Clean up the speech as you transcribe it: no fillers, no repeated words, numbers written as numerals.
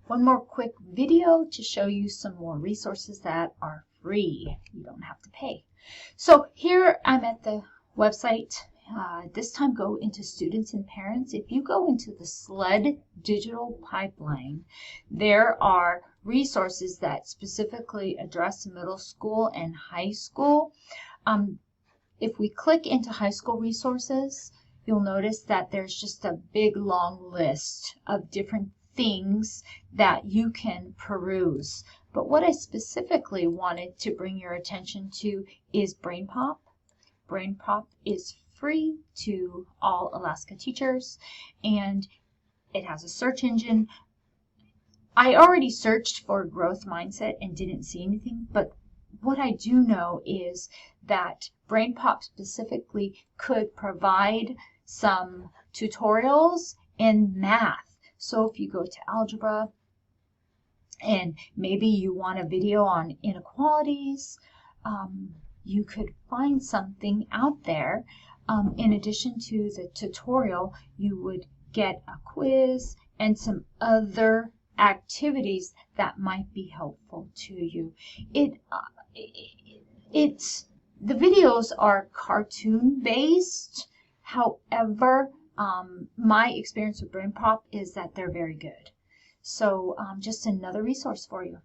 one more quick video to show you some more resources that are free. You don't have to pay. So here I'm at the website. This time go into students and parents. If you go into the SLED digital pipeline, there are resources that specifically address middle school and high school. If we click into high school resources, you'll notice that there's just a big long list of different things that you can peruse. But what I specifically wanted to bring your attention to is Brainpop. Brainpop is free to all Alaska teachers, and it has a search engine. I already searched for growth mindset and didn't see anything, but what I do know is that Brainpop specifically could provide some tutorials in math. So if you go to algebra and maybe you want a video on inequalities, you could find something out there. In addition to the tutorial, you would get a quiz and some other activities that might be helpful to you. The videos are cartoon based. However, my experience with Brainpop is that they're very good. So just another resource for you.